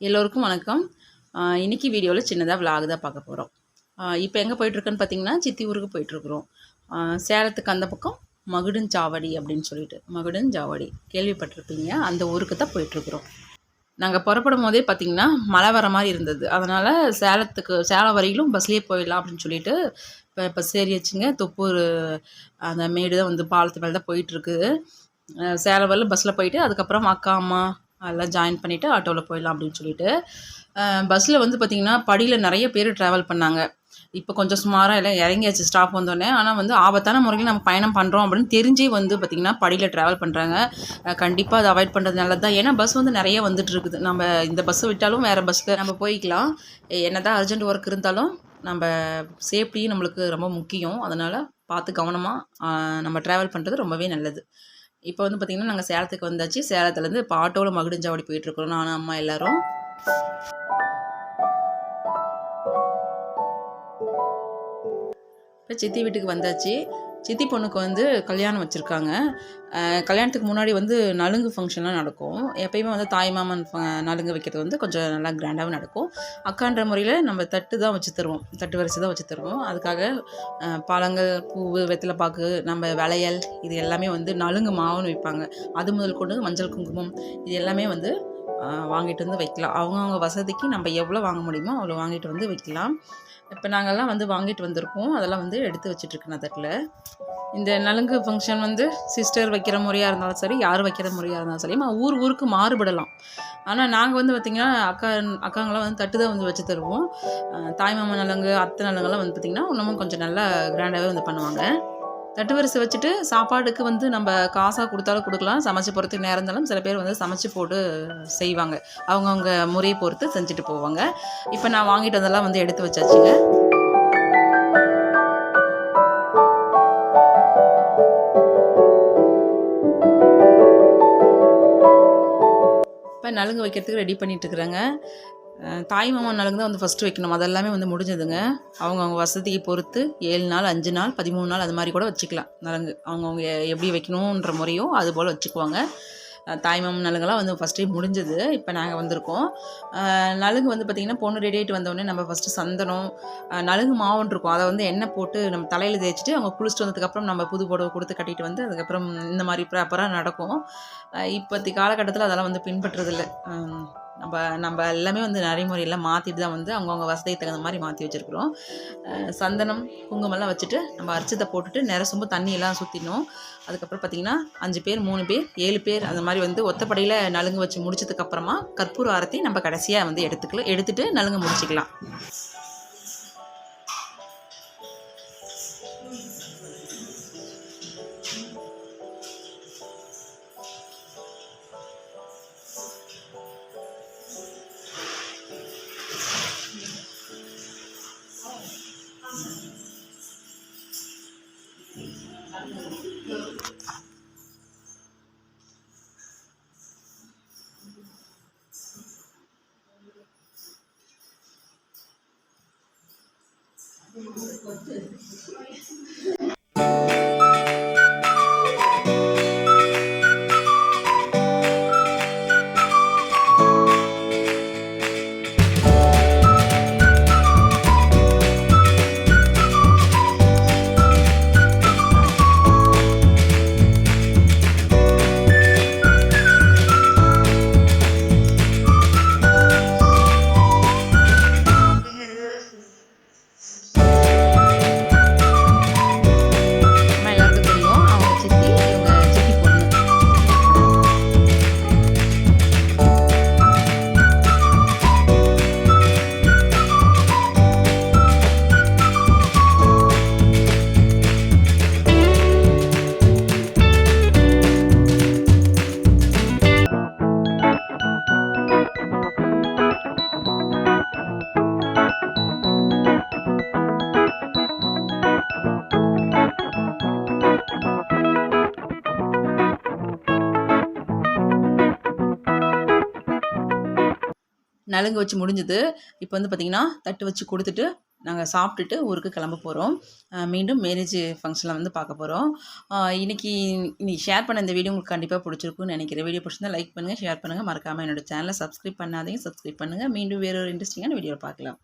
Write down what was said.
எல்லோருக்கும் வணக்கம். இன்னைக்கு வீடியோவில் சின்னதாக விலாக் தான் பார்க்க போகிறோம். இப்போ எங்கே போயிட்டுருக்குன்னு பார்த்தீங்கன்னா, சித்தி ஊருக்கு போயிட்டுருக்குறோம். சேலத்துக்கு அந்த பக்கம் மகுடஞ்சாவடி அப்படின்னு சொல்லிட்டு, மகுடஞ்சாவடி கேள்விப்பட்டிருப்பீங்க. அந்த ஊருக்கு தான் போயிட்டுருக்குறோம். நாங்கள் புறப்படும் போதே பார்த்திங்கன்னா மழை வர மாதிரி இருந்தது. அதனால் சேலம் வரையிலும் பஸ்லேயே போயிடலாம் அப்படின்னு சொல்லிட்டு இப்போ பஸ் ஏறியாச்சுங்க. தொப்பூர் அந்த மேடு தான் வந்து பாலத்து மேலே தான் போயிட்டுருக்குது. சேலம் வரல பஸ்ஸில் போயிட்டு அதுக்கப்புறம் அக்கா அம்மா எல்லாம் ஜாயின் பண்ணிவிட்டு ஆட்டோவில் போயிடலாம் அப்படின்னு சொல்லிட்டு பஸ்ஸில் வந்து பார்த்திங்கன்னா படியில் நிறைய பேர் ட்ராவல் பண்ணாங்க. இப்போ கொஞ்சம் சுமாராக எல்லாம் இறங்கியாச்சு ஸ்டாப் வந்தோடனே. ஆனால் வந்து ஆபத்தான முறையில் நம்ம பயணம் பண்ணுறோம் அப்படின்னு தெரிஞ்சே வந்து பார்த்திங்கன்னா படியில் ட்ராவல் பண்ணுறாங்க. கண்டிப்பாக அதை அவாய்ட் பண்ணுறது நல்லது தான். ஏன்னா பஸ் வந்து நிறைய வந்துட்டு இருக்குது. நம்ம இந்த பஸ்ஸை விட்டாலும் வேறு பஸ்ஸில் நம்ம போய்க்கலாம். என்ன தான் அர்ஜென்ட் ஒர்க் இருந்தாலும் நம்ம சேஃப்டியும் நம்மளுக்கு ரொம்ப முக்கியம். அதனால் பார்த்து கவனமாக நம்ம ட்ராவல் பண்ணுறது ரொம்பவே நல்லது. இப்போ வந்து பார்த்திங்கன்னா நாங்கள் சேலத்துக்கு வந்தாச்சு. சேலத்துலேருந்து இப்போ ஆட்டோவில் மகுடஞ்சாவடி போயிட்டுருக்குறோம், நானும் அம்மா எல்லோரும். இப்போ சித்தி வீட்டுக்கு வந்தாச்சு. சித்தி பொண்ணுக்கு வந்து கல்யாணம் வச்சுருக்காங்க. கல்யாணத்துக்கு முன்னாடி வந்து நலுங்கு ஃபங்க்ஷன்லாம் நடக்கும். எப்பயுமே வந்து தாய் மாமன் நலுங்கு வைக்கிறது வந்து கொஞ்சம் நல்லா கிராண்டாகவும் நடக்கும். அக்கான்ற முறையில் நம்ம தட்டு தான் வச்சு தருவோம், தட்டு வரிசை தான் வச்சு தருவோம். அதுக்காக பழங்கள், பூவு, வெத்தலைப்பாக்கு, நம்ம வளையல் இது எல்லாமே வந்து நலுங்கு மாவுன்னு வைப்பாங்க. அது முதல் கொண்டு மஞ்சள் குங்குமம் இது எல்லாமே வந்து வாங்கிட்டு வந்து வைக்கலாம். அவங்கவுங்க வசதிக்கு நம்ம எவ்வளோ வாங்க முடியுமோ அவ்வளோ வாங்கிட்டு வந்து வைக்கலாம். இப்போ நாங்கள்லாம் வந்து வாங்கிட்டு வந்திருக்கோம். அதெல்லாம் வந்து எடுத்து வச்சுட்ருக்கேன் நான் தட்டில். இந்த நலுங்கு ஃபங்க்ஷன் வந்து சிஸ்டர் வைக்கிற முறையாக இருந்தாலும் சரி, யார் வைக்கிற முறையாக இருந்தாலும் சரி, ஊருக்கு மாறுபடலாம். ஆனால் நாங்கள் வந்து பார்த்திங்கன்னா அக்காங்களாம் வந்து தட்டு தான் வந்து வச்சு தருவோம். தாய்மாமன் நலுங்கு, அத்தை நலுங்கெல்லாம் வந்து பார்த்திங்கன்னா இன்னமும் கொஞ்சம் நல்லா கிராண்டாகவே வந்து பண்ணுவாங்க. தட்டு வரிசை வச்சுட்டு சாப்பாடுக்கு வந்து நம்ம காசாக கொடுத்தாலும் கொடுக்கலாம். சமைச்சு போகிறதுக்கு நேரம் இருந்தாலும் சில பேர் வந்து சமைச்சு போட்டு செய்வாங்க. அவங்கவுங்க முறையை பொறுத்து செஞ்சுட்டு போவாங்க. இப்போ நான் வாங்கிட்டு வந்தெல்லாம் வந்து எடுத்து வச்சாச்சுங்க. இப்போ நலுங்கு வைக்கிறதுக்கு ரெடி பண்ணிட்டுருக்குறேங்க. தாய் மாமன் நலுங்கு தான் வந்து ஃபஸ்ட்டு வைக்கணும். அதெல்லாமே வந்து முடிஞ்சதுங்க. அவங்கவுங்க வசதியை பொறுத்து 7 நாள், 5 நாள், 13 நாள் அது மாதிரி கூட வச்சுக்கலாம் நலுங்கு. அவங்கவுங்க எப்படி வைக்கணுன்ற முறையோ அது போல் வச்சுக்குவாங்க. தாய் மாமன் நலுங்கெல்லாம் வந்து ஃபஸ்ட்டே முடிஞ்சது. இப்போ நாங்கள் வந்திருக்கோம். நலுங்கு வந்து பார்த்திங்கன்னா பொண்ணு ரெடி ஆகிட்டு வந்தோடனே நம்ம ஃபஸ்ட்டு சந்தனம், நலுங்கு மாவுன்னு இருக்கும். அதை வந்து எண்ணெய் போட்டு நம்ம தலையில் தேய்ச்சிட்டு அவங்க குளிச்சுட்டு வந்ததுக்கப்புறம் நம்ம புது புடவை கொடுத்து கட்டிட்டு வந்து அதுக்கப்புறம் இந்த மாதிரி ப்ராப்பராக நடக்கும். இப்போத்தி காலகட்டத்தில் அதெல்லாம் வந்து பின்பற்றுறதில்ல. நம்ம எல்லாமே வந்து நடைமுறையெல்லாம் மாற்றிட்டு தான் வந்து அவங்கவுங்க வசதிக்கு தகுந்த மாதிரி மாற்றி வச்சுருக்குறோம். சந்தனம், குங்குமம்லாம் வச்சுட்டு நம்ம அரிச்சத்தை போட்டுட்டு நிறசும்பு தண்ணியெல்லாம் சுற்றிடணும். அதுக்கப்புறம் பார்த்திங்கன்னா 5 பேர், 3 பேர், 7 பேர் அந்த மாதிரி வந்து ஒத்தப்படையில் நலுங்கு வச்சு முடிச்சதுக்கப்புறமா கற்பூர ஆரத்தி நம்ம கடைசியாக வந்து எடுத்துட்டு நலுங்கு முடிச்சிக்கலாம். நலுங்கு வச்சு முடிஞ்சது. இப்போ வந்து பார்த்திங்கன்னா தட்டு வச்சு கொடுத்துட்டு நாங்கள் சாப்பிட்டுட்டு ஊருக்கு கிளம்ப போகிறோம். மீண்டும் மேரேஜ் ஃபங்க்ஷனில் வந்து பார்க்க போகிறோம். இன்னைக்கு ஷேர் பண்ண இந்த வீடியோ உங்களுக்கு கண்டிப்பாக பிடிச்சிருக்குன்னு நினைக்கிறேன். வீடியோ பிடிச்சிருந்தா லைக் பண்ணுங்கள், ஷேர் பண்ணுங்கள். மறக்காமல் என்னோட சேனலை சப்ஸ்கிரைப் பண்ணாதீங்க, சப்ஸ்கிரைப் பண்ணுங்கள். மீண்டும் வேறு ஒரு இன்ட்ரெஸ்டிங்கான வீடியோவில் பார்க்கலாம்.